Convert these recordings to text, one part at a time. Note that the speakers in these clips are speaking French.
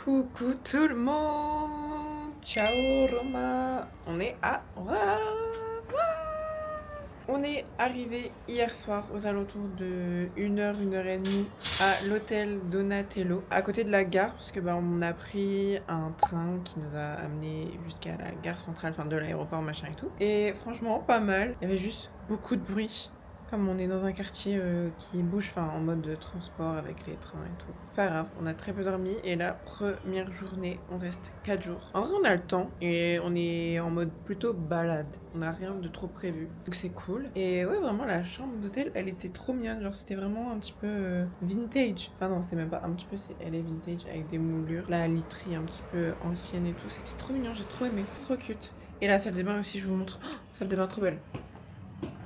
Coucou tout le monde. Ciao Roma. On est arrivé hier soir aux alentours de 1h, 1h30 à l'hôtel Donatello, à côté de la gare, parce que on a pris un train qui nous a amené jusqu'à la gare centrale, enfin de l'aéroport, machin et tout. Et franchement, pas mal. Il y avait juste beaucoup de bruit. Comme on est dans un quartier qui bouge, en mode de transport avec les trains et tout. Pas grave, on a très peu dormi et la première journée, on reste 4 jours. En vrai, on a le temps et on est en mode plutôt balade. On n'a rien de trop prévu, donc c'est cool. Et ouais, vraiment, la chambre d'hôtel, elle était trop mignonne. Genre, c'était vraiment un petit peu vintage. Enfin non, c'était même pas un petit peu, elle est vintage avec des moulures. La literie un petit peu ancienne et tout. C'était trop mignon, j'ai trop aimé. Trop cute. Et la salle de bain aussi, je vous montre. Oh, salle de bain trop belle.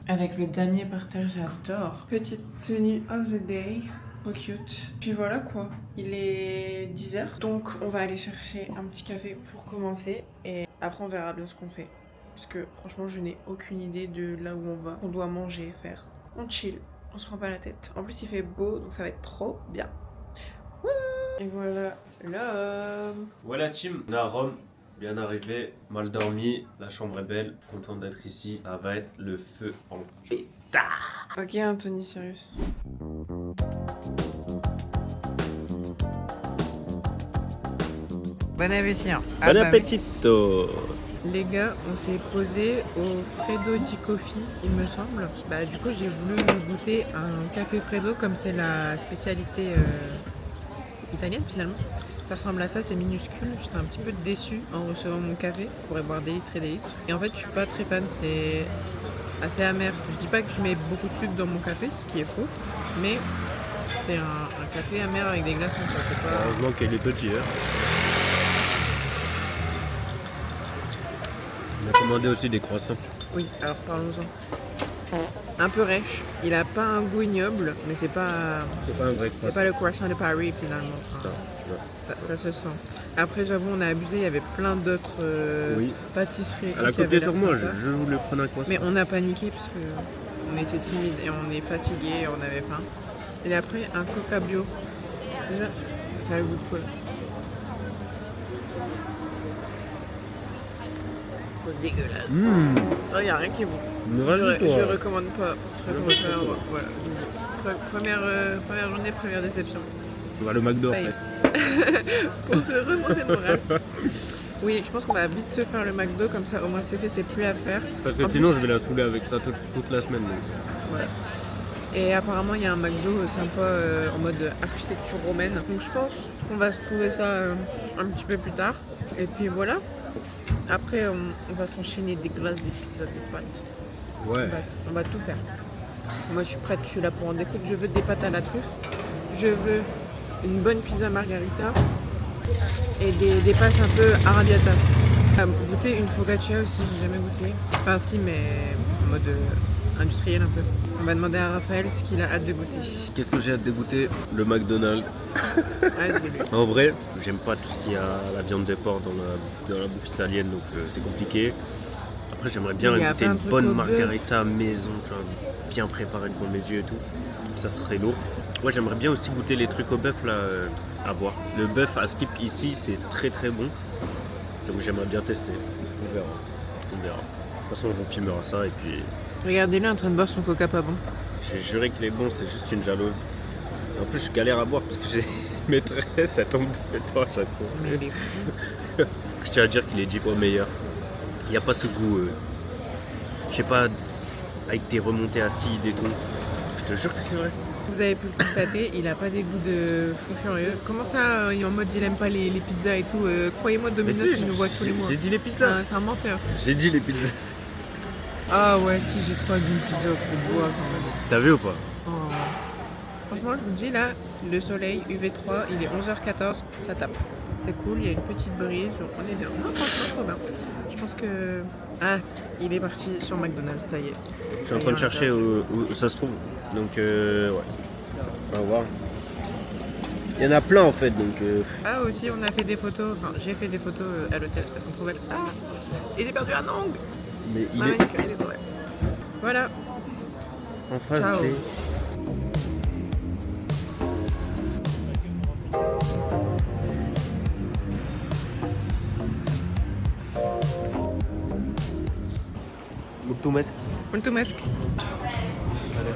Avec le damier par terre, j'adore. Petite tenue of the day. Trop cute. Puis voilà quoi. Il est 10h. Donc on va aller chercher un petit café pour commencer. Et après on verra bien ce qu'on fait. Parce que franchement je n'ai aucune idée de là où on va. On doit manger et faire. On chill. On se prend pas la tête. En plus il fait beau donc ça va être trop bien. Wouh. Et voilà l'homme. Voilà team, on est à Rome. Bien arrivé, mal dormi, la chambre est belle, content d'être ici. Ça va être le feu en pétard. Ok Anthony Cyrus. Bon appétit. Bon appetito. Les gars, on s'est posé au Freddo di Coffee, il me semble. Du coup, j'ai voulu goûter un café Freddo, comme c'est la spécialité italienne finalement. Ça ressemble à ça, c'est minuscule. J'étais un petit peu déçue en recevant mon café. Je pourrais boire des litres et des litres. Et en fait, je suis pas très fan, c'est assez amer. Je dis pas que je mets beaucoup de sucre dans mon café, ce qui est faux, mais c'est un café amer avec des glaçons. Pas... Heureusement qu'il est petit. Hein. On a commandé aussi des croissants. Oui, alors parlons-en. Un peu rêche, il a pas un goût ignoble, mais c'est pas un vrai croissant. C'est pas le croissant de Paris finalement. Ça se sent. Après, j'avoue, on a abusé, il y avait plein d'autres pâtisseries. Elle a copié sur moi, je voulais prendre un croissant. Mais on a paniqué parce que on était timide et on est fatigué et on avait faim. Et après, un coca bio. Déjà, ça a le goût de quoi? Dégueulasse. Oh, y a rien qui est bon. Je recommande pas. Voilà. Première journée, première déception. On va le McDo après. Pour se remonter le moral. Oui, je pense qu'on va vite se faire le McDo, comme ça au moins c'est fait, c'est plus à faire. Parce que sinon je vais la saouler avec ça toute la semaine. Donc. Voilà. Et apparemment il y a un McDo sympa en mode architecture romaine. Donc je pense qu'on va se trouver ça un petit peu plus tard. Et puis voilà. Après on va s'enchaîner des glaces, des pizzas, des pâtes. Ouais. On va tout faire. Moi je suis prête, je suis là pour en découdre. Je veux des pâtes à la truffe. Je veux une bonne pizza margarita et des passes un peu arrabbiata. Goûter une focaccia aussi, j'ai jamais goûté. Enfin si, mais en mode industriel un peu. On va demander à Raphaël ce qu'il a hâte de goûter. Qu'est-ce que j'ai hâte de goûter? Le McDonald's. En vrai, j'aime pas tout ce qui a la viande de porc dans la bouffe italienne, donc c'est compliqué. Après, j'aimerais bien goûter une bonne margarita maison, tu vois, bien préparée devant mes yeux et tout. Ça serait lourd. Ouais, j'aimerais bien aussi goûter les trucs au bœuf là, à voir. Le bœuf à Skip ici, c'est très très bon. Donc j'aimerais bien tester. On verra. De toute façon, on filmera ça et puis... Regardez-le en train de boire son coca pas bon. J'ai juré qu'il est bon, c'est juste une jalouse. En plus, je galère à boire parce que j'ai maîtresse, elle tombe de temps à chaque fois. Mais il est fou. Je tiens à dire qu'il est 10 fois meilleur. Il n'y a pas ce goût, je sais pas, avec des remontées acides et tout. Je te jure que c'est vrai. Vous avez pu le constater, il a pas des goûts de fou furieux. Comment ça, il est en mode il aime pas les pizzas et tout. Croyez-moi, Domino's, il nous voit tous les mois. J'ai dit les pizzas. C'est un menteur. J'ai dit les pizzas. Ah ouais, si, j'ai trop d'une pizza au bois quand même. T'as vu ou pas? Oh. Franchement, je vous dis là, le soleil, UV3, il est 11h14, ça tape. C'est cool, il y a une petite brise, on est bien. Non, franchement, trop bien. Je pense que... Ah, il est parti sur McDonald's, ça y est. Je suis en train de chercher où ça se trouve. Donc, ouais. On va voir. Il y en a plein en fait, donc... Ah, aussi, on a fait des photos, enfin, j'ai fait des photos à l'hôtel, elles sont trop belles. Ah, et j'ai perdu un ongle. Mais il est... il est doré. Voilà. En face Ciao. des... Multumesc. Mulțumesc. Ça a l'air.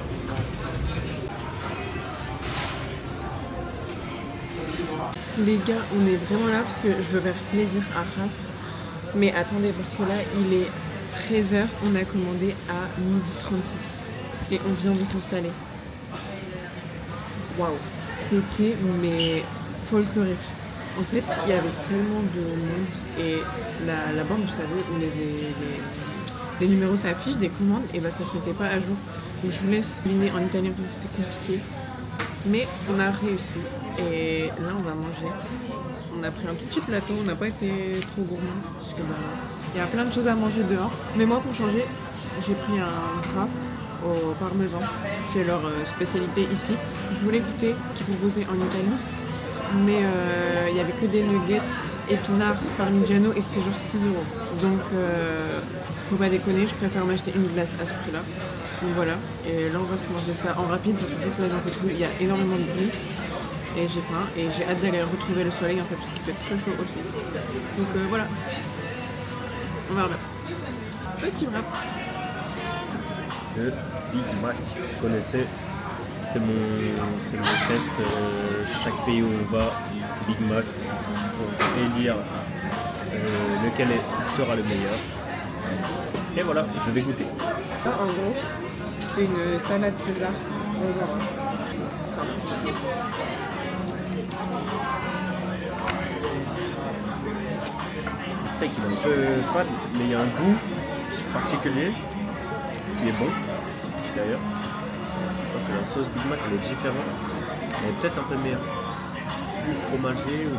Les gars, on est vraiment là parce que je veux faire plaisir à Raph. Mais attendez, parce que là, il est 13h, on a commandé à 12h36. Et on vient de s'installer. Waouh, c'était mais folklorique. En fait, il y avait tellement de monde. Et la bande, vous savez, où les numéros s'affichent, des commandes, et bah ça se mettait pas à jour. Donc je vous laisse deviner en italien comme c'était compliqué. Mais on a réussi. Et là, on va manger. On a pris un tout petit plateau, on n'a pas été trop gourmand. Parce que il y a plein de choses à manger dehors. Mais moi, pour changer, j'ai pris un wrap au parmesan. C'est leur spécialité ici. Je voulais goûter ce qu'ils proposaient en Italie. Mais il n'y avait que des nuggets épinards parmigiano et c'était genre 6 €. Donc, faut pas déconner, je préfère m'acheter une glace à ce prix-là. Donc voilà, et là on va se manger ça en rapide parce qu'en fait là j'en peux plus, il y a énormément de bruit et j'ai faim et j'ai hâte d'aller retrouver le soleil en fait parce qu'il fait très chaud aussi. Donc voilà, on verra bien. Petit wrap. Le Big Mac, vous connaissez, c'est mon test. Chaque pays où on va, Big Mac, pour élire lequel sera le meilleur. Et voilà, je vais goûter. En gros, c'est une salade César. Le steak il est un peu fade, mais il y a un goût particulier qui est bon d'ailleurs. Je pense que la sauce Big Mac elle est différente. Elle est peut-être un peu meilleure. Plus fromagée ou...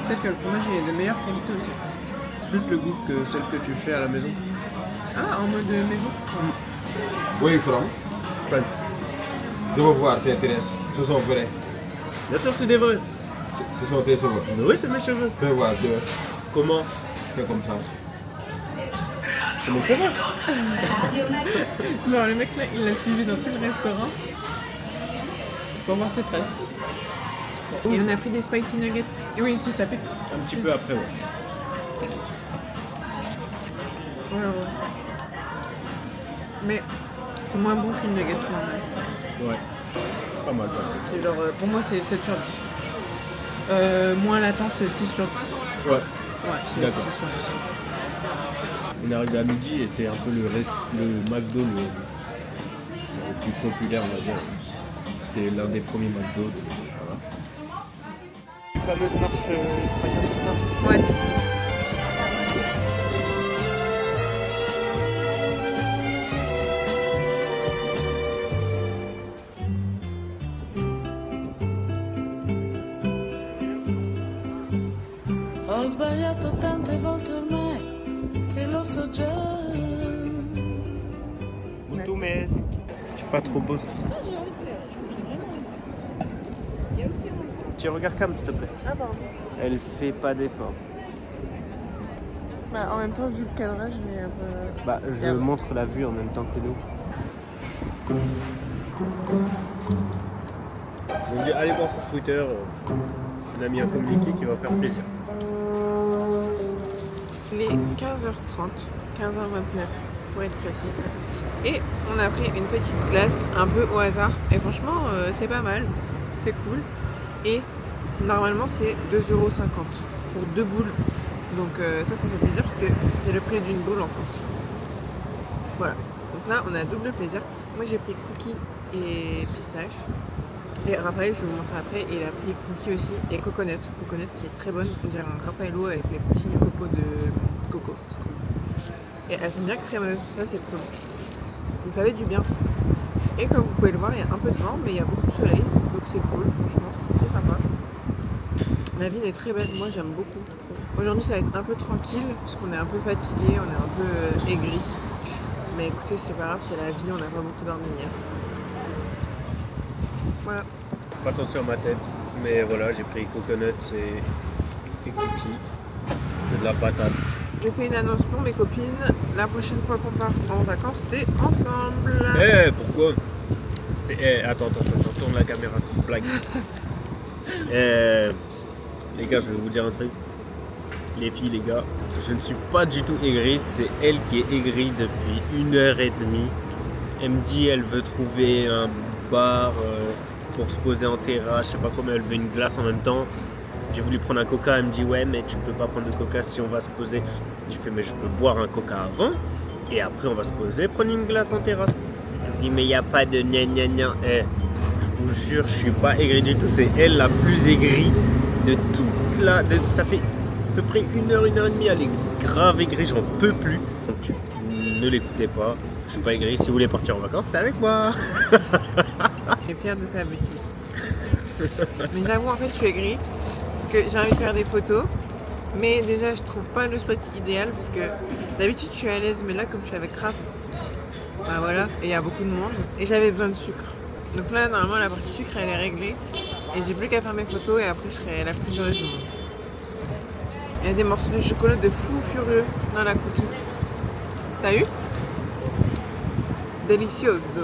Peut-être que le fromage est de meilleure qualité aussi. Plus le goût que celle que tu fais à la maison. Ah, en mode maison. Where are you from? France. Je veux voir tes tresses. Ce sont vrais. Bien sûr c'est des vrais. Ce sont tes cheveux. Mais oui c'est mes cheveux. Fais voir, Comment? fais comme ça. C'est mon cheveu. Non, le mec là, il l'a suivi dans tout le restaurant pour voir ses traces. Et on a pris des spicy nuggets. Oui, si ça pique. Un petit peu après ouais. Ouais. Mais c'est moins bon qu'une nugget normale. Ouais. Pas mal quoi. C'est genre, pour moi c'est 7 sur 10. Moins l'attente, 6 sur 10. Ouais. Ouais, c'est 6 D'accord. sur 10. On est arrivé à midi et c'est un peu le McDo le plus populaire on va dire. C'était l'un des premiers McDo. Voilà. La fameuse marche espagnole, c'est ça? Ouais. Ho sbagliato tante volte ormai che lo so già. Multumesc. Je suis pas trop boss. Tu regardes Cam s'il te plaît. Ah pardon. Elle fait pas d'effort. Bah, en même temps, vu le cadrage, je vais un peu... Bah je montre la vue en même temps que nous. Donc, allez voir sur Twitter. On a mis un communiqué qui va faire plaisir. Il est 15h30, 15h29 pour être précis. Et on a pris une petite glace un peu au hasard. Et franchement, c'est pas mal. C'est cool. Et normalement, c'est 2,50 € pour 2 boules. Donc ça fait plaisir parce que c'est le prix d'une boule en France. Voilà. Donc là, on a double plaisir. Moi, j'ai pris cookies et pistache. Et Raphaël, je vais vous montrer après, il a pris cookies aussi et coconut. Coconut qui est très bonne. On dirait un Raffaello avec les petits copeaux de coco. C'est trop bon. Et elles sont bien crémeuses. Ça, c'est cool. Donc ça fait du bien. Et comme vous pouvez le voir, il y a un peu de vent, mais il y a beaucoup de soleil. Donc c'est cool. Franchement, c'est très sympa. La ville est très belle. Moi, j'aime beaucoup. Aujourd'hui, ça va être un peu tranquille parce qu'on est un peu fatigué, on est un peu aigri. Mais écoutez, c'est pas grave, c'est la vie, on n'a pas beaucoup dormi hier. Voilà. Pas attention à ma tête, mais voilà, j'ai pris coconuts et cookies. C'est de la patate. J'ai fait une annonce pour mes copines. La prochaine fois qu'on part en vacances, c'est ensemble. Eh, pourquoi? Attends, tourne la caméra, c'est une blague. Les gars, je vais vous dire un truc. Les filles, les gars, Je ne suis pas du tout aigri, c'est elle qui est aigrie depuis 1h30. Elle me dit elle veut trouver un bar pour se poser en terrasse, je sais pas comment, elle veut une glace en même temps. J'ai voulu prendre un coca, elle me dit ouais mais tu peux pas prendre de coca si on va se poser. Je fais mais je veux boire un coca avant et après on va se poser, prendre une glace en terrasse. Elle me dit mais il n'y a pas de gna gna gna. Je vous jure, je suis pas aigri du tout, c'est elle la plus aigrie de tout. Là, ça fait à peu près 1h30, elle est grave aigrie, j'en peux plus. Donc ne l'écoutez pas, je suis pas aigri, si vous voulez partir en vacances, c'est avec moi. Je suis fière de sa bêtise. Mais j'avoue, en fait, je suis aigrie parce que j'ai envie de faire des photos. Mais déjà, je trouve pas le spot idéal parce que d'habitude, je suis à l'aise. Mais là, comme je suis avec Raph, bah voilà, et il y a beaucoup de monde. Et j'avais besoin de sucre. Donc là, normalement, la partie sucre, elle est réglée. Et j'ai plus qu'à faire mes photos et après, je serai la plus heureuse du monde. Il y a des morceaux de chocolat de fou furieux dans la cookie. T'as eu? Delicioso.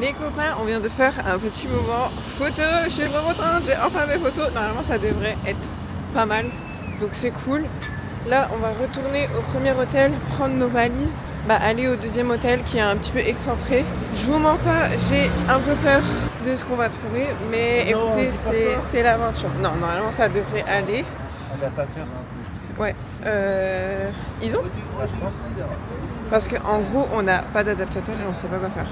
Les copains, on vient de faire un petit moment photo chez Brevotin. J'ai enfin mes photos. Normalement, ça devrait être pas mal. Donc c'est cool. Là, on va retourner au premier hôtel, prendre nos valises, aller au deuxième hôtel qui est un petit peu excentré. Je vous mens pas, j'ai un peu peur de ce qu'on va trouver, mais non, écoutez, c'est l'aventure. Non, normalement, ça devrait aller. Adaptateur. Ouais. Ils ont ? Parce qu'en gros, on n'a pas d'adaptateur et on sait pas quoi faire.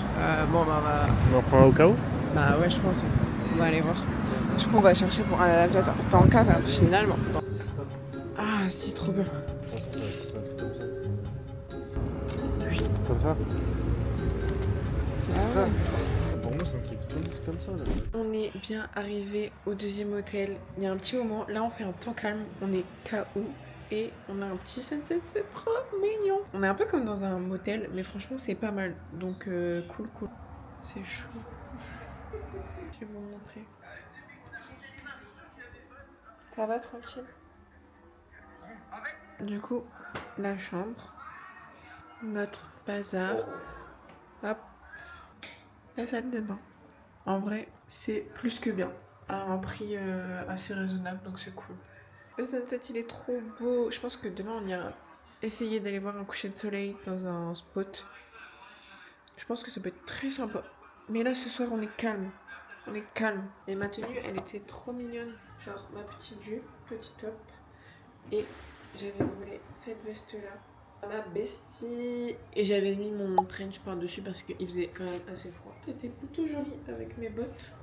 On en prend un au cas où ? Bah ouais, je pense. On va aller voir. Du coup, on va chercher pour un adaptateur. Tant qu'à faire, finalement. Ah, si, trop bien. Comme ça ? C'est ça. Pour moi, c'est un truc comme ça. Là. On est bien arrivé au deuxième hôtel. Il y a un petit moment. Là, on fait un temps calme. On est KO. Et on a un petit sunset, c'est trop mignon. On est un peu comme dans un motel, mais franchement, c'est pas mal. Donc, cool. C'est chaud. Je vais vous montrer. Ça va, tranquille. Du coup, la chambre. Notre bazar. Hop. La salle de bain. En vrai, c'est plus que bien. À un prix assez raisonnable, donc c'est cool. Le sunset, il est trop beau. Je pense que demain, on ira essayer d'aller voir un coucher de soleil dans un spot. Je pense que ça peut être très sympa. Mais là, ce soir, on est calme. On est calme. Et ma tenue, elle était trop mignonne. Genre, ma petite jupe, petit top. Et j'avais volé cette veste-là. Ma bestie. Et j'avais mis mon trench par-dessus parce qu'il faisait quand même assez froid. C'était plutôt joli avec mes bottes.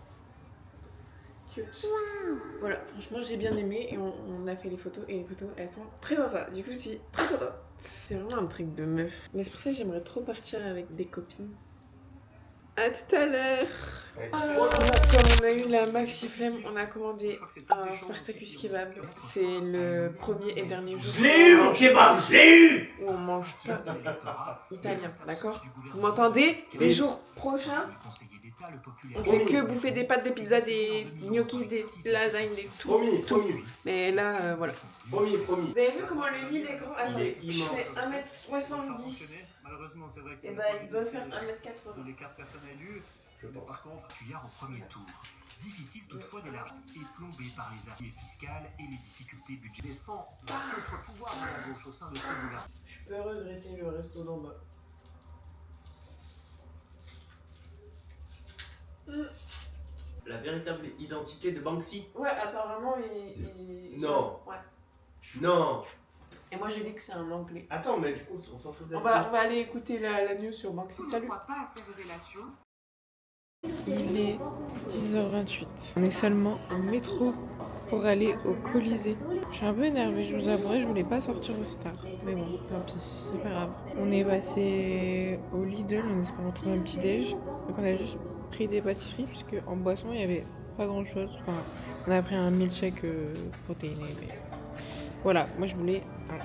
Cute. Wow. Voilà, franchement j'ai bien aimé et on a fait les photos et les photos elles sont très sympas. Du coup je suis très contente. C'est vraiment un truc de meuf. Mais c'est pour ça que j'aimerais trop partir avec des copines. A tout à l'heure. Comme on a eu la maxi flemme, on a commandé un Spartacus kebab. C'est le premier et dernier jour. Je l'ai eu mon kebab, je l'ai eu. Où on mange pas italien, d'accord? Vous m'entendez? Les jours prochains, on fait que bouffer des pâtes, des pizzas, des gnocchis, des lasagnes, des tout. Promis. Mais là, voilà. Promis. Vous avez vu comment le lit est grand? Attendez, je fais 1m70. Malheureusement, c'est vrai que Et il doit faire 1m80. les cartes personnes élues. Par contre, Tuyard au premier tour. Difficile toutefois d'élargir et plombé par les affiliés fiscales et les difficultés budgétaires. Défend par contre-pouvoir de la gauche au sein de ce gouvernement. Je peux regretter le resto d'en bas. La véritable identité de Banksy. Ouais, apparemment, il... Non. Ouais. Non. Et moi, j'ai dit que c'est un anglais. Attends, mais du coup, on s'en fout de On va aller écouter la news sur Banksy. Salut. Il est 10h28. On est seulement en métro pour aller au Colisée. Je suis un peu énervée, je vous avouerai, je voulais pas sortir aussi tard. Mais bon, tant pis, c'est pas grave. On est passé au Lidl en espérant trouver un petit déj. Donc on a juste pris des pâtisseries puisque en boisson il y avait pas grand chose. Enfin, on a pris un milkshake protéiné. Mais voilà, moi je voulais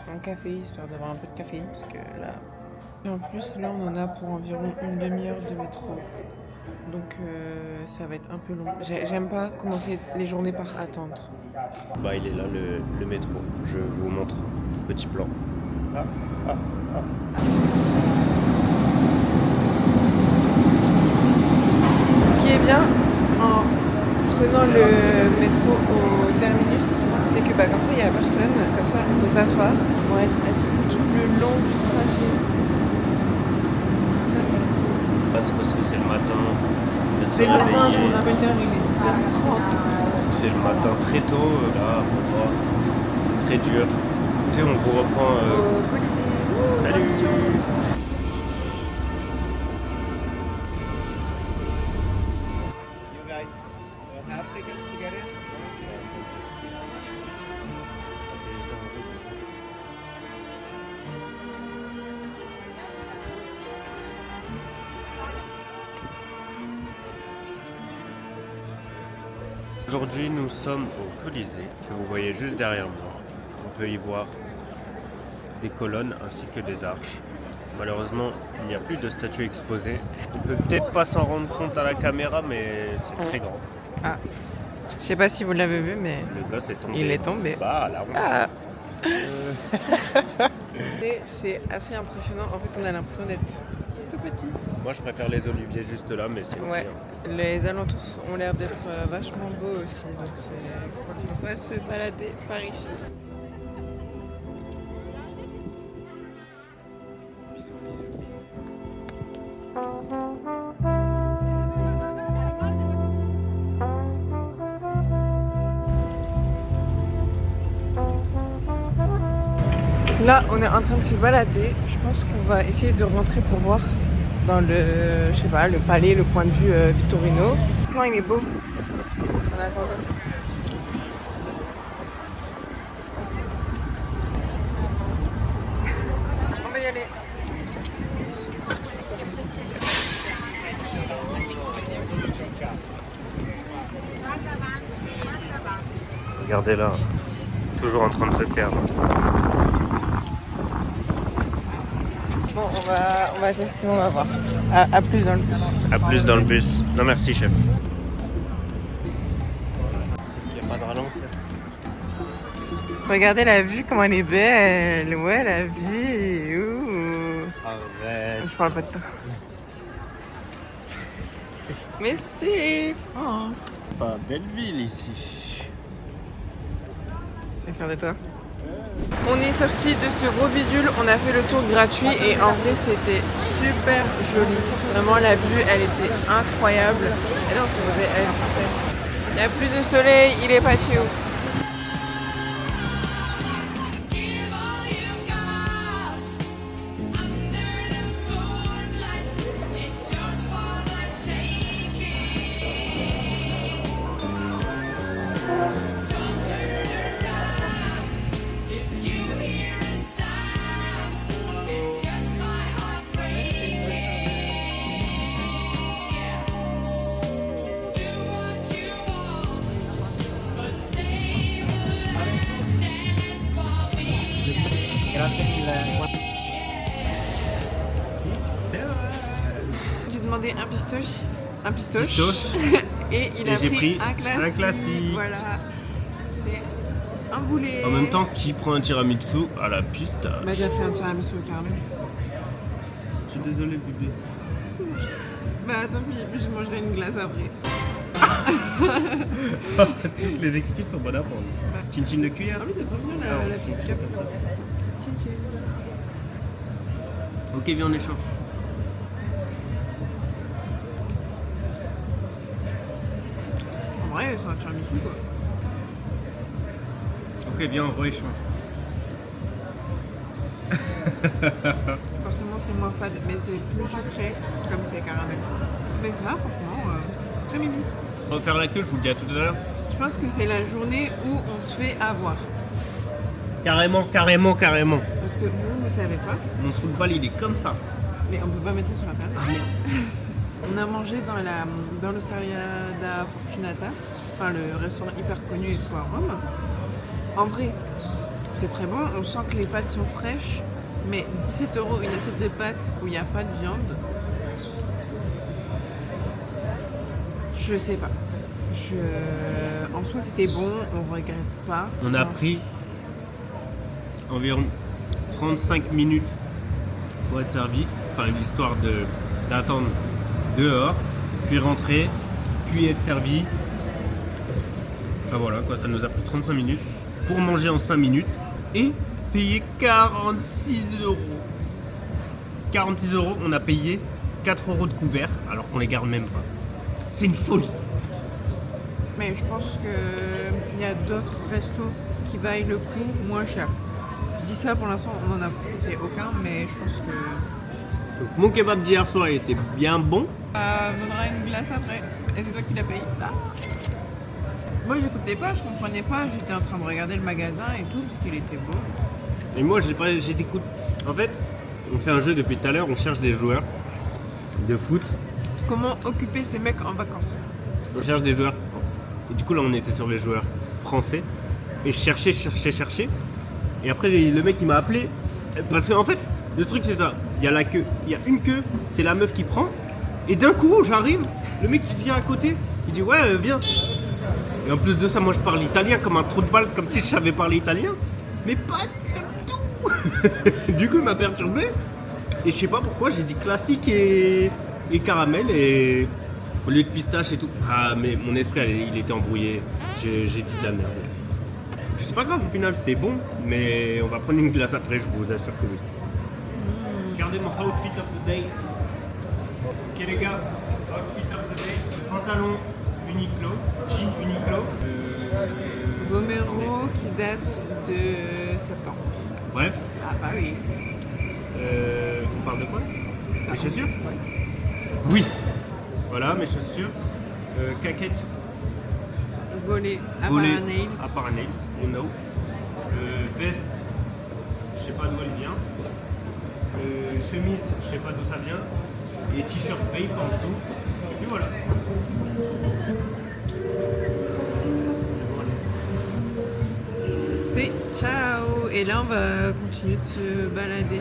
un café histoire d'avoir un peu de caféine parce que là. Et en plus, là on en a pour environ une demi-heure de métro. Donc ça va être un peu long. J'aime pas commencer les journées par attendre. Il est là le métro. Je vous montre. Petit plan. bien en prenant le métro au terminus, c'est que comme ça il n'y a personne, comme ça on peut s'asseoir, on va être assis tout le long du trajet. Ça c'est cool. C'est parce que c'est le matin. C'est le matin, je vous rappelle l'heure, il est 10h30. C'est le matin très tôt, là, pour moi. C'est très dur. Écoutez, on vous reprend. Au Colisée. Salut. Aujourd'hui, nous sommes au Colisée, que vous voyez juste derrière moi. On peut y voir des colonnes ainsi que des arches. Malheureusement, il n'y a plus de statues exposées. On peut peut-être pas s'en rendre compte à la caméra, mais c'est très grand. Ah, je sais pas si vous l'avez vu, mais Le gosse est tombé. il est tombé. Bah, la honte. Ah. Et c'est assez impressionnant. En fait, on a l'impression d'être tout petit. Moi, je préfère les oliviers juste là, mais c'est Ouais, bien. les alentours ont l'air d'être vachement beaux aussi, donc c'est cool. On va se balader par ici. Là, on est en train de se balader. Je pense qu'on va essayer de rentrer pour voir dans le, je sais pas, le palais, le point de vue Vittorino. Le plan, il est beau. En attendant. On va y aller. Regardez là, toujours en train de se perdre. Bon, on va tester, on va voir. À plus dans le bus. A plus dans le bus. Non merci chef. Il n'y a pas de rallonge. Regardez la vue, comment elle est belle. Ouais, la vue. Ouh. Arrête. Je parle pas de toi. Mais si. Oh. Pas belle ville ici. C'est fier de toi. On est sorti de ce gros bidule, on a fait le tour gratuit et en vrai c'était super joli. Vraiment la vue elle était incroyable. Et non c'est vrai, elle est parfaite. Il n'y a plus de soleil, il est patio. J'ai demandé un pistoche. Et il a j'ai pris un classique. Voilà, c'est un boulet. En même temps, qui prend un tiramisu à la piste? Bah j'ai pris un tiramisu au caramel. Je suis désolé bébé. Bah tant pis, je mangerai une glace après. Toutes les excuses sont bonnes à prendre. Chin chin de cuillère. Ah oui c'est trop bien la petite cape. Chin chin. Ok, viens en échange. En vrai c'est un tiramisu quoi. Ok, viens, on rééchange. Forcément c'est moins fade, mais c'est plus sucré comme c'est caramel. Mais ça franchement, très mimi. On va faire la queue, je vous le dis à tout à l'heure. Je pense que c'est la journée où on se fait avoir. Carrément, carrément, carrément. Parce que vous savez pas, Mon trou de balle, il est comme ça. mais on peut pas mettre ça sur internet. Ah merde. On a mangé dans l'Osteria da Fortunata, enfin le restaurant hyper connu et tout à Rome. En vrai, c'est très bon, on sent que les pâtes sont fraîches, mais 17 € une assiette de pâtes où il n'y a pas de viande, je sais pas. En soi c'était bon, on regrette pas. On a pris environ 35 minutes pour être servi, enfin l'histoire d'attendre dehors, puis rentrer, puis être servi. Ah voilà quoi, ça nous a pris 35 minutes pour manger en 5 minutes et payer 46 €. 46 €, on a payé 4 € de couvert alors qu'on les garde même pas. C'est une folie. Mais je pense qu'il y a d'autres restos qui valent le coup moins cher. Je dis ça pour l'instant, on n'en a fait aucun, mais je pense que... Donc, mon kebab d'hier soir était bien bon. Vaudra une glace après. Et c'est toi qui l'as payé là. Moi j'écoutais pas, je comprenais pas, j'étais en train de regarder le magasin et tout parce qu'il était beau. Et moi j'ai d'écoute. En fait, on fait un jeu depuis tout à l'heure, on cherche des joueurs de foot. Comment occuper ces mecs en vacances? On cherche des joueurs. Et du coup là on était sur les joueurs français. Et je cherchais. Et après le mec il m'a appelé. Parce qu'en fait, le truc c'est ça. Il y a la queue. Il y a une queue, c'est la meuf qui prend. Et d'un coup j'arrive, le mec il vient à côté. Il dit ouais viens. Et en plus de ça, moi je parle italien comme un trou de balle, comme si je savais parler italien. Mais pas du tout. Du coup il m'a perturbé. Et je sais pas pourquoi j'ai dit classique et caramel et au lieu de pistache et tout. Ah mais mon esprit il était embrouillé. J'ai dit de la merde. C'est pas grave au final, c'est bon. Mais on va prendre une glace après, je vous assure que oui. Regardez mon outfit of the day. Ok les gars, outfit of the day. Pantalon Uniqlo, jean Uniqlo. Vomero qui date de septembre. Bref. Ah bah oui. On parle de quoi? Mes chaussures? Oui. Voilà mes chaussures. Caquette. Volet à Volet Paranails. à Paranails, you know. Veste, je sais pas d'où elle vient. Chemise, je sais pas d'où ça vient. Et t-shirt vape en dessous. Et puis voilà. C'est ciao. Et là on va continuer de se balader.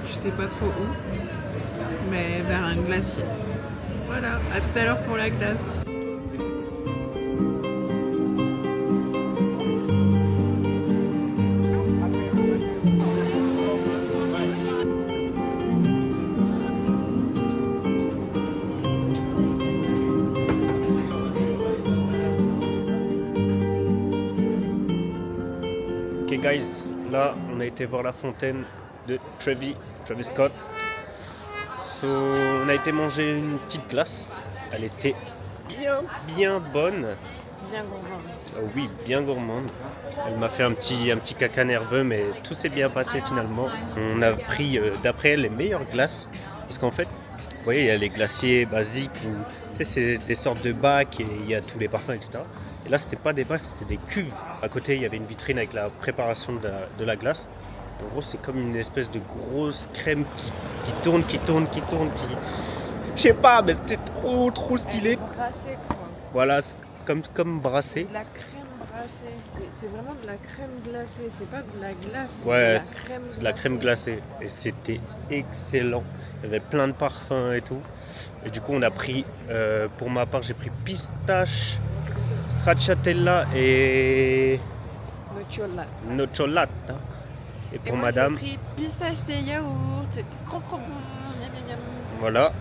Je sais pas trop où, mais vers un glacier. Voilà, à tout à l'heure pour la glace. Ok guys, là on a été voir la fontaine de Travis Scott. So, on a été manger une petite glace. Elle était bien bonne. Bien gourmand. Oh oui, bien gourmande. Elle m'a fait un petit caca nerveux, mais tout s'est bien passé finalement. On a pris d'après elle les meilleures glaces. Parce qu'en fait, vous voyez, il y a les glaciers basiques où tu sais, c'est des sortes de bacs et il y a tous les parfums, etc. Et là, c'était pas des bacs, c'était des cuves. À côté, il y avait une vitrine avec la préparation de la glace. En gros, c'est comme une espèce de grosse crème qui tourne. Je sais pas, mais c'était trop stylé. Brassé quoi. Voilà, c'est comme brassé. La crème brassée, c'est vraiment de la crème glacée, c'est pas de la glace. Ouais, c'est de la crème glacée. Et c'était excellent. Il y avait plein de parfums et tout. Et du coup, on a pris, pour ma part, j'ai pris pistache, stracciatella et nocciolata. Et pour madame, j'ai pris pistache et yaourt, c'est trop bon. voilà.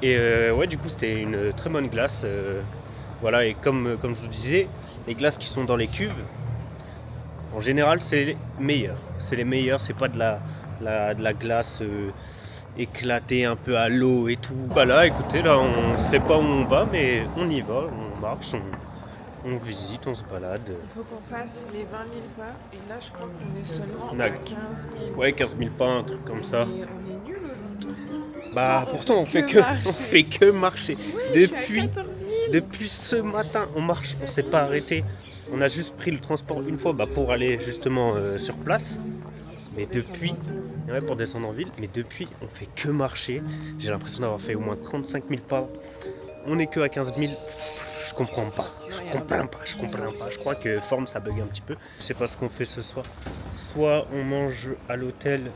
Et ouais, du coup, c'était une très bonne glace. Voilà, et comme je vous disais, les glaces qui sont dans les cuves, en général, c'est les meilleures. C'est les meilleures, c'est pas de la glace éclatée un peu à l'eau et tout. Bah là, écoutez, là, on sait pas où on va, mais on y va, on marche, on visite, on se balade. Il faut qu'on fasse les 20 000 pas, et là, je crois qu'on est seulement On a à 15 000. Ouais, 15 000 pas, un truc comme ça. Et on est nuls aujourd'hui. Bah pourtant, on fait que marcher. Oui, je suis à 14 000. Depuis ce matin, on marche, on s'est pas arrêté. On a juste pris le transport une fois pour aller justement sur place. Mais depuis, ouais, pour descendre en ville, mais depuis, on fait que marcher. J'ai l'impression d'avoir fait au moins 35 000 pas. On est que à 15 000. Je comprends pas. Je comprends pas. Je crois que forme, ça bug un petit peu. Je sais pas ce qu'on fait ce soir. Soit on mange à l'hôtel,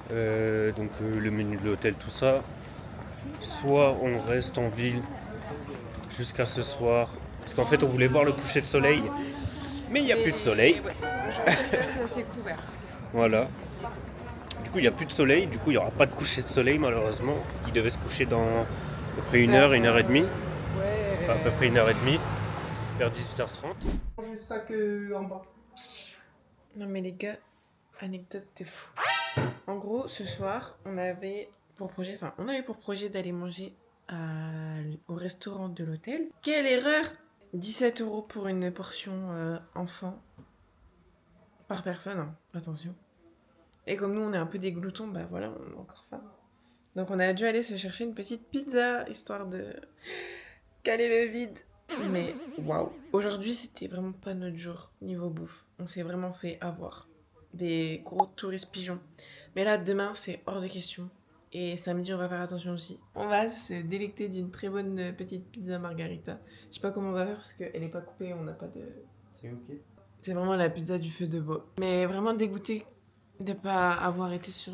donc le menu de l'hôtel, tout ça. Soit on reste en ville jusqu'à ce soir. Parce qu'en fait, on voulait voir le coucher de soleil. Mais il n'y a plus de soleil. Ça c'est couvert. Voilà. Du coup, il n'y a plus de soleil. Du coup, il n'y aura pas de coucher de soleil, malheureusement. Il devait se coucher dans à peu près une heure et demie. Ouais, À peu près 1h30, vers 18h30. Manger ça en bas. Non mais les gars, anecdote de fou. En gros, ce soir, on a eu pour projet d'aller manger au restaurant de l'hôtel. Quelle erreur! 17 € pour une portion enfant par personne, hein, attention. Et comme nous on est un peu des gloutons, bah voilà, on a encore faim. Donc on a dû aller se chercher une petite pizza, histoire de caler le vide. Mais waouh, aujourd'hui c'était vraiment pas notre jour niveau bouffe. On s'est vraiment fait avoir. Des gros touristes pigeons. Mais là demain c'est hors de question. Et samedi on va faire attention aussi. On va se délecter d'une très bonne petite pizza margarita. Je sais pas comment on va faire parce qu'elle est pas coupée, on n'a pas de... C'est ok. C'est vraiment la pizza du feu de bois. Mais vraiment dégoûté de pas avoir été sur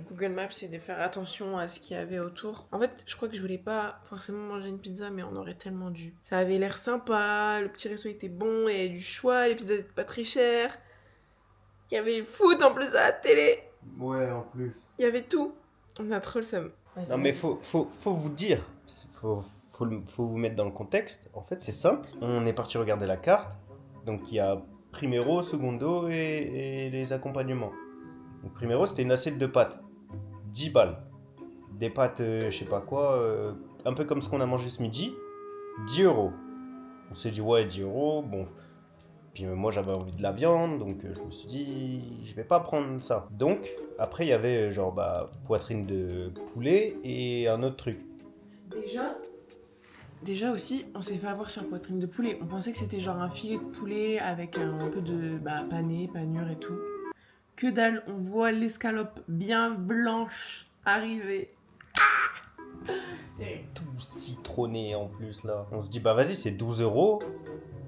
Google Maps et de faire attention à ce qu'il y avait autour. En fait, je crois que je voulais pas forcément manger une pizza, mais on aurait tellement dû. Ça avait l'air sympa, le petit resto était bon, il y avait du choix, les pizzas étaient pas très chères. Il y avait le foot en plus à la télé. Ouais, en plus. Il y avait tout. On a trop le seum. Non mais faut vous dire, faut vous mettre dans le contexte. En fait c'est simple, on est parti regarder la carte. Donc il y a primero, secondo et les accompagnements. Donc primero c'était une assiette de pâtes, 10 balles. Des pâtes je sais pas quoi, un peu comme ce qu'on a mangé ce midi, 10 €. On s'est dit ouais 10 €, bon. Puis moi j'avais envie de la viande, donc je me suis dit je vais pas prendre ça. Donc après il y avait genre poitrine de poulet et un autre truc. Déjà aussi, on s'est fait avoir sur poitrine de poulet. On pensait que c'était genre un filet de poulet avec un peu de pané, panure et tout. Que dalle, on voit l'escalope bien blanche arriver. Et tout citronné en plus là. On se dit bah vas-y c'est 12 €.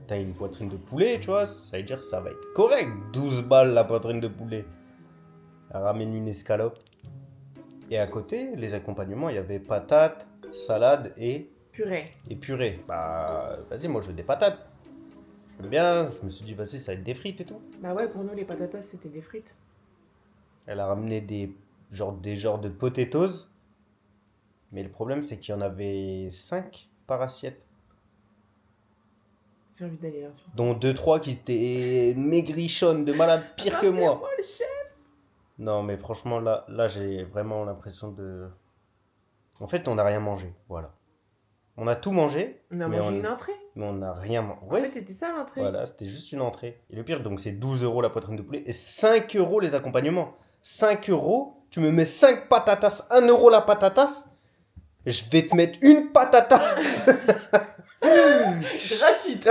T'as une poitrine de poulet, tu vois, ça veut dire que ça va être correct. 12 balles la poitrine de poulet. Elle ramène une escalope. Et à côté, les accompagnements, il y avait patates, salade et purée. Bah vas-y, moi je veux des patates. J'aime bien, je me suis dit vas-y, ça va être des frites et tout. Bah ouais, pour nous les patatas c'était des frites. Elle a ramené des genres de potatoes. Mais le problème c'est qu'il y en avait 5 par assiette. J'ai envie d'aller là-dessus. Dont 2-3 qui étaient maigrichonnes de malade, pire que moi. Rappelez-moi le chef. Non mais franchement là j'ai vraiment l'impression de... En fait on n'a rien mangé, voilà. On a tout mangé. On a mangé une entrée. Mais on n'a rien mangé. En fait c'était ça l'entrée. Voilà, c'était juste une entrée. Et le pire donc c'est 12 € la poitrine de poulet et 5 € les accompagnements. 5 €, tu me mets 5 patatas, 1 € la patatas. Je vais te mettre une patatas. Gratuite.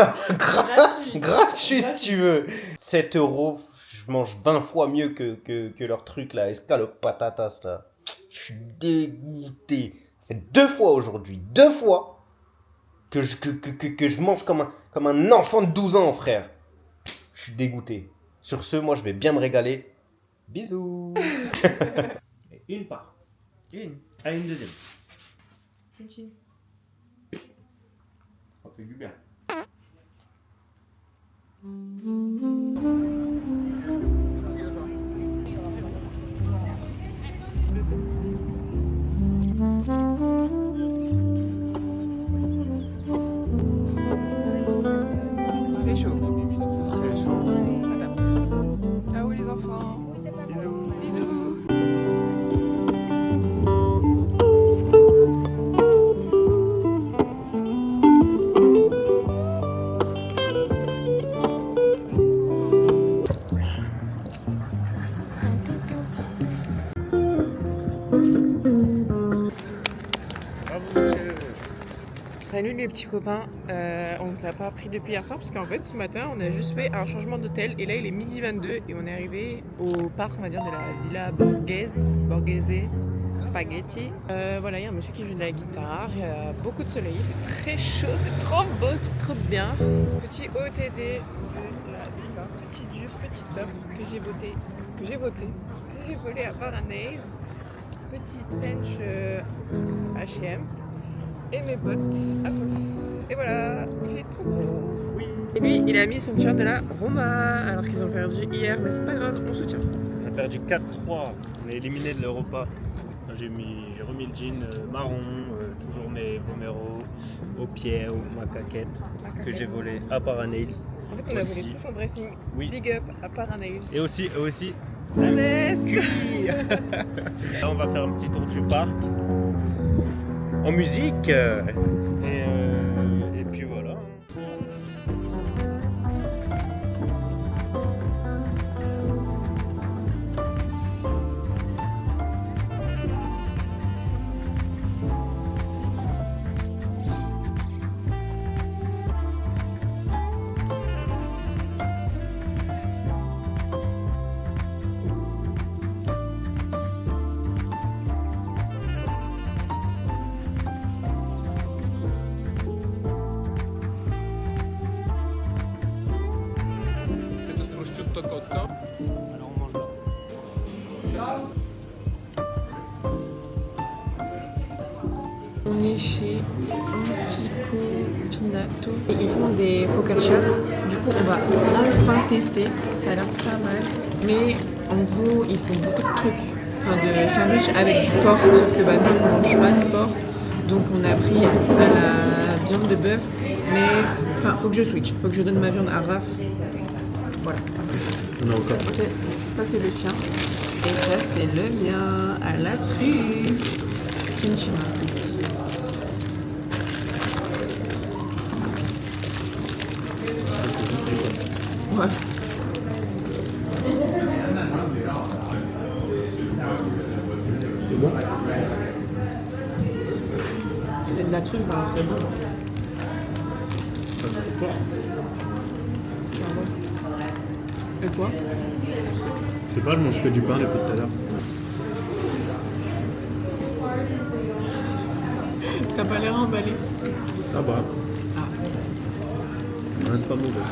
Gratuit si tu veux. 7 €, je mange 20 fois mieux que leur truc là, escalope patatas là. Je suis dégoûté. Ça fait 2 fois aujourd'hui, 2 fois que je mange comme un enfant de 12 ans, frère. Je suis dégoûté. Sur ce, moi je vais bien me régaler. Bisous. Une part. Une. Allez, une deuxième. Une. Ça fait du bien. Très chaud. Très chaud. Voilà. Ciao les enfants. Bisous. Bisous. Salut les petits copains, on vous a pas appris depuis hier soir parce qu'en fait ce matin on a juste fait un changement d'hôtel et là il est midi 22 et on est arrivé au parc on va dire de la Villa Borghese Spaghetti. Voilà, il y a un monsieur qui joue de la guitare, il y a beaucoup de soleil, il fait très chaud, c'est trop beau, c'est trop bien. Petit OTD de la victoire, petite jupe, petit top que j'ai volé à Varanese, petit trench H&M. Et mes potes à sauce. Et voilà, il fait trop beau. Et lui, il a mis son t-shirt de la Roma, alors qu'ils ont perdu hier, mais c'est pas grave, on soutient. On a perdu 4-3. On est éliminé de l'Europa. J'ai remis le jean marron, toujours mes Vomero au pied ou ma caquette que j'ai volé à Paranails. En fait, on a volé tout son dressing. Oui. Big up à Paranails. Et aussi Vanessa. Là, on va faire un petit tour du parc en musique et puis voilà. Alors on mange là. On est chez Antico Pinato. Ils font des focaccia. Du coup, on va enfin tester. Ça a l'air pas mal. Mais en gros, ils font beaucoup de trucs. Enfin, de sandwich avec du porc. Sauf que bah, nous, on mange pas de porc. Donc on a pris de la viande de bœuf. Mais enfin, faut que je switch. Faut que je donne ma viande à Raph. Voilà. On a encore. Ok, ça c'est le sien. Et ça c'est le mien à la truffe. Kinchima. Ouais. C'est bon? C'est de la truffe, alors c'est bon. Ça sent fort. Et quoi? Je sais pas, je mange que du pain depuis tout à l'heure. T'as pas l'air emballé. Ça va. Ah. Ouais, c'est pas mauvais.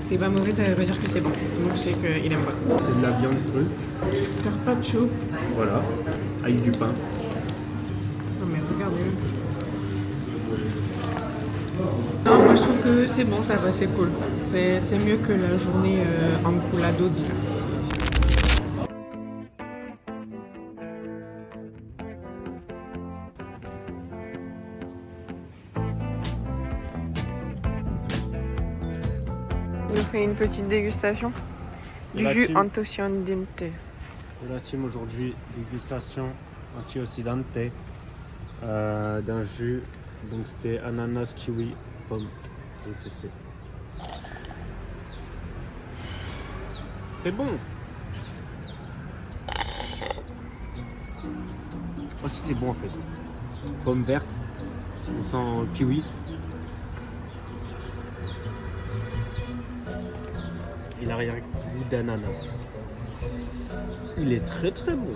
C'est pas mauvais, ça veut pas dire que c'est bon. Donc c'est qu'il aime pas. C'est de la viande crue. Carpaccio. Voilà. Avec du pain. Non mais regardez-le. Non, moi je trouve que c'est bon, ça va, c'est cool. C'est mieux que la journée en coulado d'hier. On fait une petite dégustation du La jus team. antioxydante. Et la team aujourd'hui, dégustation antioxydante d'un jus. Donc c'était ananas, kiwi, pomme. Je vais tester. C'est bon. Oh, c'était bon en fait. Pomme verte. On sent kiwi. Et l'arrière-goût d'ananas. Il est très très bon.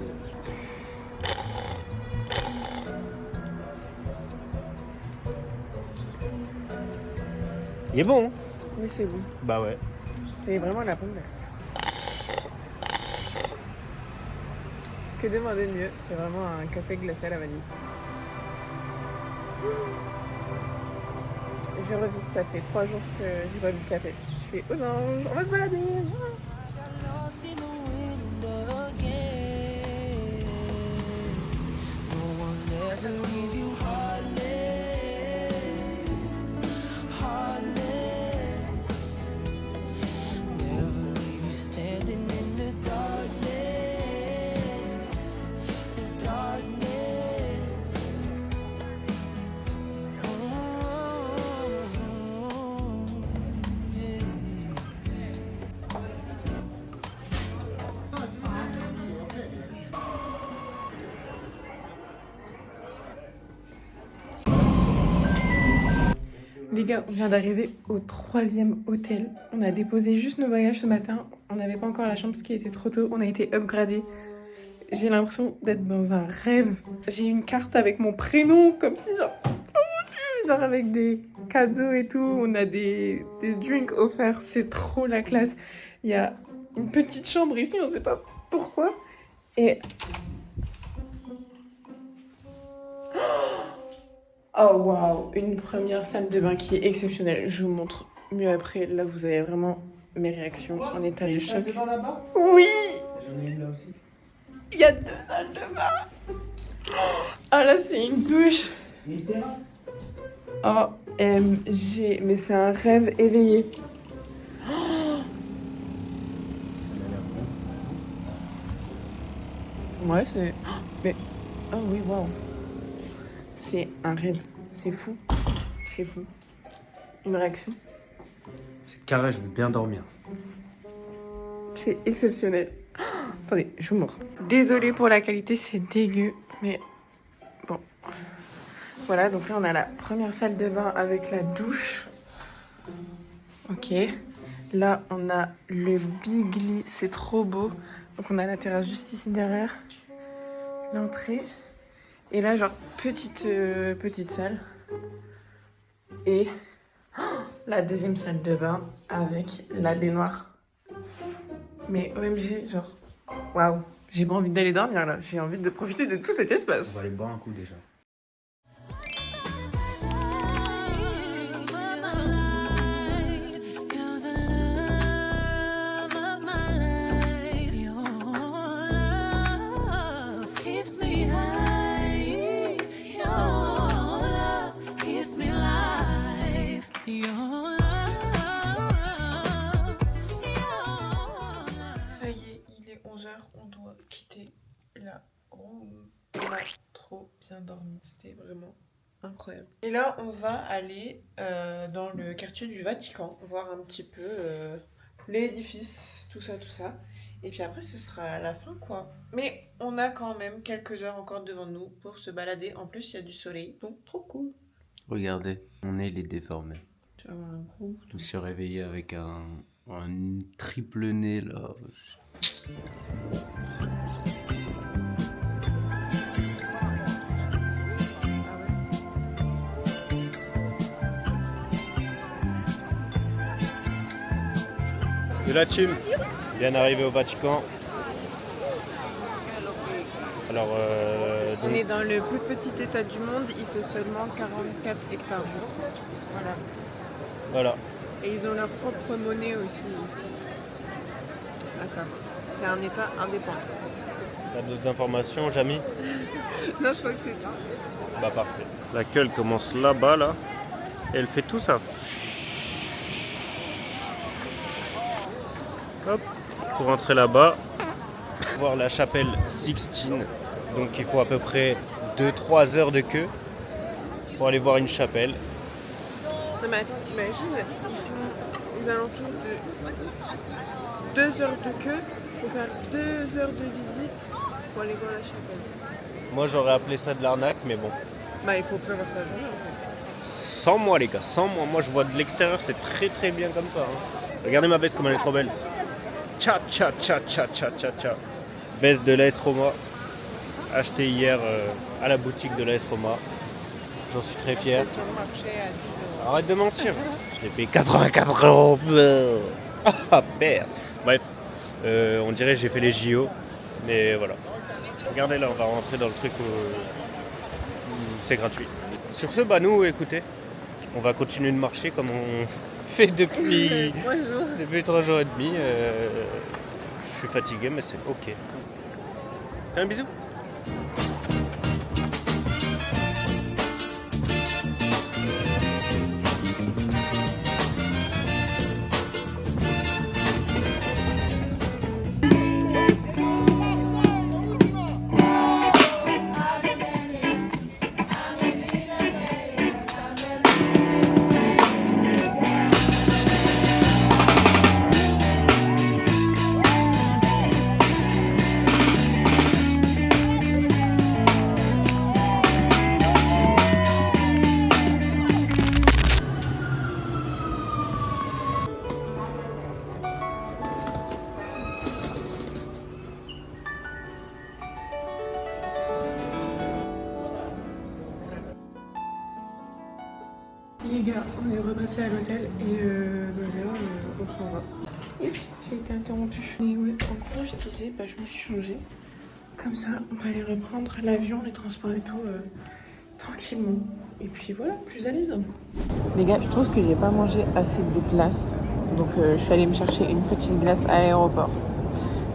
Il est bon, hein? Oui, c'est bon. Bah ouais. C'est vraiment la pomme verte. Que demander de mieux? C'est vraiment un café glacé à la vanille. Je revis, ça fait 3 jours que j'ai pas bu de café. Je fais aux anges, on va se balader. Les gars, on vient d'arriver au 3e hôtel. On a déposé juste nos bagages ce matin. On n'avait pas encore la chambre parce qu'il était trop tôt. On a été upgradé. J'ai l'impression d'être dans un rêve. J'ai une carte avec mon prénom, comme si genre... Oh mon Dieu, genre avec des cadeaux et tout. On a des drinks offerts. C'est trop la classe. Il y a une petite chambre ici, on sait pas pourquoi. Et... Oh waouh, une première salle de bain qui est exceptionnelle. Je vous montre mieux après. Là, vous avez vraiment mes réactions en état de choc. là-bas? Oui, J'en ai une là aussi. il y a 2 salles de bain. Ah là, c'est une douche. OMG, mais c'est un rêve éveillé. Ouais, c'est... Mais... Oh oui, waouh. C'est un rêve. C'est fou. C'est fou. Une réaction. C'est carré, je veux bien dormir. C'est exceptionnel. Attendez, je vous montre. Désolée pour la qualité, c'est dégueu. Mais bon. Voilà, donc là, on a la première salle de bain avec la douche. Ok. Là, on a le big lit. C'est trop beau. Donc, on a la terrasse juste ici derrière. L'entrée. Et là, genre, petite salle. Et la deuxième salle de bain avec la baignoire. Mais OMG, genre, waouh, j'ai pas envie d'aller dormir là, j'ai envie de profiter de tout cet espace. On va aller boire un coup déjà. Ça y est, il est 11h, on doit quitter la room. On a trop bien dormi, c'était vraiment incroyable. Et là, on va aller dans le quartier du Vatican, voir un petit peu l'édifice, tout ça. Et puis après, ce sera la fin, quoi. Mais on a quand même quelques heures encore devant nous pour se balader. En plus, il y a du soleil, donc trop cool. Regardez, mon nez il est déformé. Tu vas avoir un gros... Je me suis réveillé avec un triple nez là. De la team, bien arrivé au Vatican. Alors, On est dans le plus petit état du monde, il fait seulement 44 hectares. Voilà. voilà. Et ils ont leur propre monnaie aussi ici. Ah ça, c'est un état indépendant. T'as d'autres informations, Jamy? Non, je crois que c'est ça. Bah parfait. La queue elle commence là-bas là. Et elle fait tout ça. Hop. Pour rentrer là-bas. Voir la chapelle Sixtine. Donc il faut à peu près 2-3 heures de queue pour aller voir une chapelle. Non mais attends, t'imagines, ils font aux alentours de 2 heures de queue pour faire 2 heures de visite pour aller voir la chapelle. Moi j'aurais appelé ça de l'arnaque, mais bon. Bah il faut prévoir ça jamais en fait. Sans moi les gars, sans moi. Moi je vois de l'extérieur, c'est très très bien comme ça. Hein. Regardez ma veste comme elle est trop belle. Tcha tcha tcha tcha tcha tcha tcha. Veste de l'AS Roma. Achetée hier à la boutique de l'AS Roma. J'en suis très fier. Sur le marché à 10 €. Arrête de mentir. Je l'ai payé 84 €. Ah merde. Bref, on dirait que j'ai fait les JO. Mais voilà. Regardez là, on va rentrer dans le truc où c'est gratuit. Sur ce, bah nous, écoutez, on va continuer de marcher comme on fait depuis 3 jours et demi. Je suis fatigué, mais c'est ok. Un bisou. Les gars, on est repassé à l'hôtel et là, on s'en va. Oui, j'ai été interrompue. Mais ouais, en gros, je disais, je me suis changée. Comme ça, on va aller reprendre l'avion, les transports et tout, tranquillement. Et puis voilà, plus à l'aise. Les gars, je trouve que j'ai pas mangé assez de glace. Donc je suis allée me chercher une petite glace à l'aéroport.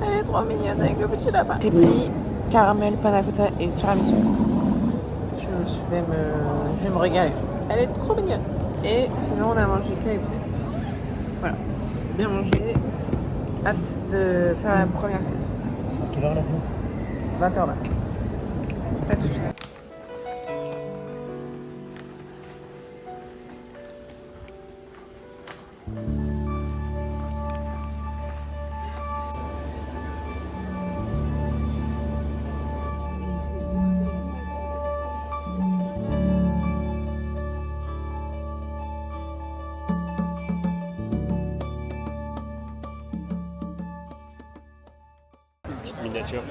Elle est trop mignonne avec le petit lapin. J'ai pris caramel, panna cotta et tiramisu. je vais me régaler. Elle est trop mignonne. Et sinon, on a mangé KFC. Voilà. Bien mangé. Hâte de faire la première sieste. C'est à quelle heure la fin? 20h20. À tout de suite. Petite miniature.